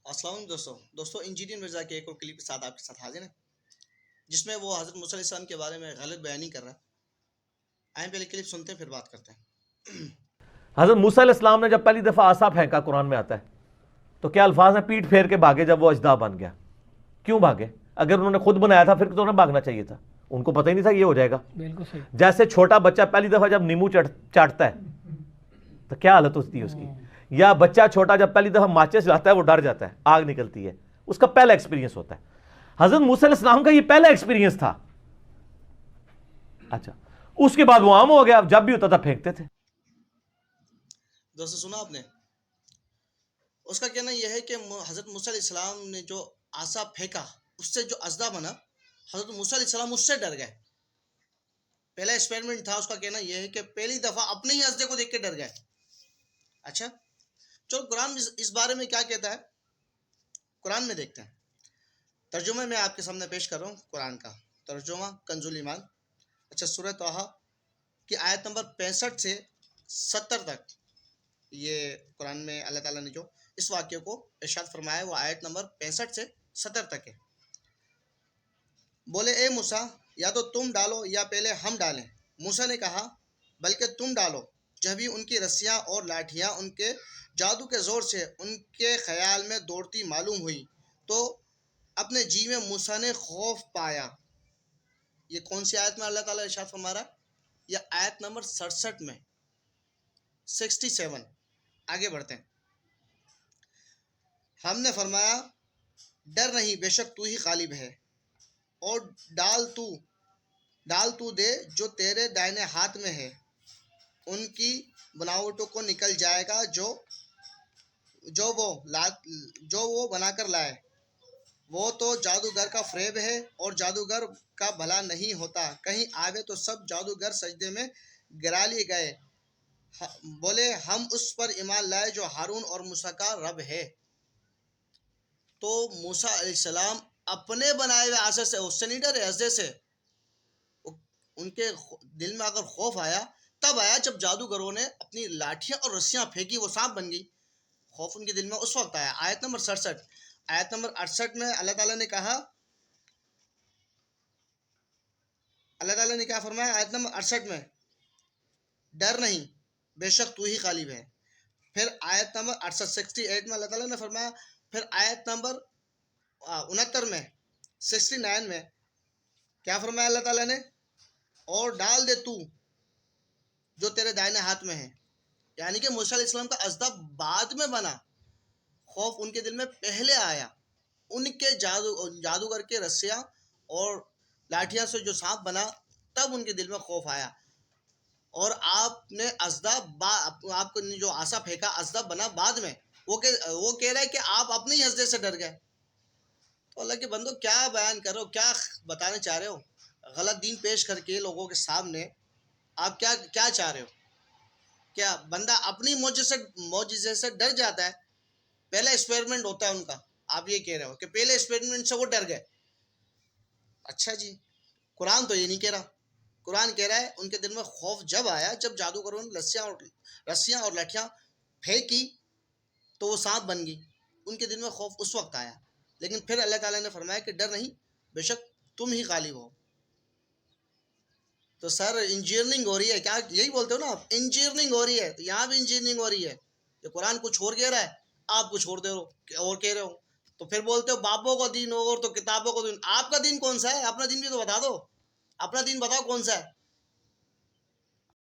السلام علیکم دوستو انجینئر مرزا کے ایک اور کلپ کے ساتھ آپ کے ساتھ حاضر ہیں جس میں وہ حضرت موسیٰ علیہ السلام کے بارے میں غلط بیانی کر رہا ہے. آئیں پہلے کلپ سنتے ہیں پھر بات کرتے ہیں. حضرت موسیٰ علیہ السلام نے جب پہلی دفعہ عصا پھینکا قرآن میں آتا ہے تو کیا الفاظ ہیں؟ پیٹ پھیر کے بھاگے جب وہ اژدہا بن گیا. کیوں بھاگے؟ اگر انہوں نے خود بنایا تھا پھر تو انہیں بھاگنا چاہیے تھا. ان کو پتہ ہی نہیں تھا یہ ہو جائے گا. بالکل صحیح. جیسے چھوٹا بچہ پہلی دفعہ جب نیمو چاٹتا ہے تو کیا حالت ہوتی ہے اس کی، یا بچہ چھوٹا جب پہلی دفعہ ماچس لاتا ہے وہ ڈر جاتا ہے، آگ نکلتی ہے، اس کا پہلا ایکسپیرینس ہوتا ہے. حضرت موسیٰ علیہ السلام کا یہ پہلا ایکسپیرینس تھا. اچھا، اس کے بعد وہ عام ہو گیا، جب بھی ہوتا تھا پھینکتے تھے. دوستو سنا آپ نے، اس کا کہنا یہ ہے کہ حضرت موسیٰ علیہ السلام نے جو عصا پھینکا اس سے جو اژدہا بنا، حضرت موسیٰ علیہ السلام اس سے ڈر گئے. پہلا ایکسپیریمنٹ تھا. اس کا کہنا یہ ہے کہ پہلی دفعہ اپنے ہی اژدہے کو دیکھ کے ڈر گئے. اچھا چلو قرآن اس بارے میں کیا کہتا ہے قرآن میں دیکھتے ہیں. ترجمہ میں آپ کے سامنے پیش کر رہا ہوں قرآن کا ترجمہ کنز الایمان. اچھا، سورہ طٰہٰ کی آیت نمبر 65 سے 70 تک یہ قرآن میں اللہ تعالیٰ نے جو اس واقعے کو ارشاد فرمایا ہے وہ آیت نمبر 65 سے 70 تک ہے. بولے اے موسیٰ یا تو تم ڈالو یا پہلے ہم ڈالیں. موسیٰ نے کہا بلکہ تم ڈالو. جب ہی ان کی رسیاں اور لاٹھیاں ان کے جادو کے زور سے ان کے خیال میں دوڑتی معلوم ہوئی تو اپنے جی میں موسیٰ نے خوف پایا. یہ کون سی آیت میں اللہ تعالیٰ ارشاد فرما رہا ہے؟ یہ آیت نمبر 67 میں 67. آگے بڑھتے ہیں. ہم نے فرمایا ڈر نہیں، بے شک تو ہی غالب ہے، اور ڈال تو دے جو تیرے دائنے ہاتھ میں ہے. ان کی بناوٹوں کو نکل جائے گا جو وہ بنا کر لائے. وہ تو جادوگر کا فریب ہے اور جادوگر کا بھلا نہیں ہوتا. کہیں آوے تو سب جادوگر سجدے میں گرا لیے گئے. بولے ہم اس پر ایمان لائے جو ہارون اور موسیٰ کا رب ہے. تو موسیٰ علیہ السلام اپنے بنائے ہوئے عصا سے اس سے نہیں ڈرے، اژدہے سے. ان کے دل میں اگر خوف آیا تب آیا جب جادوگروں نے اپنی لاٹھیاں اور رسیاں پھینکی، وہ سانپ بن گئی. خوف ان کے دل میں اس وقت آیا. آیت نمبر 67. آیت نمبر 68 میں اللہ تعالیٰ نے کیا فرمایا؟ آیت نمبر 68 میں ڈر نہیں، بے شک تو ہی غالب ہے. پھر آیت نمبر 68 میں اللہ تعالیٰ نے فرمایا. پھر آیت نمبر 69 میں 69 میں کیا فرمایا اللہ تعالیٰ نے؟ اور ڈال دے تو جو تیرے دائنے ہاتھ میں ہے. یعنی کہ موسیٰ علیہ السلام کا اژدہا بعد میں بنا، خوف ان کے دل میں پہلے آیا. ان کے جادوگر کے رسیاں اور لاٹھیاں سے جو سانپ بنا تب ان کے دل میں خوف آیا. اور آپ نے آپ نے جو عصا پھینکا اژدہا بنا بعد میں. وہ کہہ رہا ہے کہ آپ اپنے ہی اژدہے سے ڈر گئے. تو اللہ کے بندو کیا بیان کر رہے ہو، کیا بتانا چاہ رہے ہو؟ غلط دین پیش کر کے لوگوں کے سامنے آپ کیا چاہ رہے ہو؟ کیا بندہ اپنی معجزے سے ڈر جاتا ہے؟ پہلا ایکسپیریمنٹ ہوتا ہے ان کا. آپ یہ کہہ رہے ہو کہ پہلے ایکسپیریمنٹ سے وہ ڈر گئے. اچھا جی، قرآن تو یہ نہیں کہہ رہا. قرآن کہہ رہا ہے ان کے دل میں خوف جب آیا جب جادوگروں نے رسیاں اور لاٹھیاں پھینکی تو وہ سانپ بن گئی. ان کے دل میں خوف اس وقت آیا. لیکن پھر اللہ تعالیٰ نے فرمایا کہ ڈر نہیں، بے شک تم ہی غالب ہو. تو سر انجینئرنگ ہو رہی ہے، کیا یہی بولتے ہو نا آپ؟ انجینئرنگ ہو رہی ہے. تو یہاں بھی انجینئرنگ ہو رہی ہے. یہ قرآن کچھ اور کہہ رہا ہے، آپ کچھ اور دے رہے ہو اور کہہ رہے ہو. تو پھر بولتے ہو باپوں کا دین ہو اور تو کتابوں کا دین. آپ کا دین کون سا ہے؟ اپنا دین بھی تو بتا دو. اپنا دین بتاؤ کون سا ہے.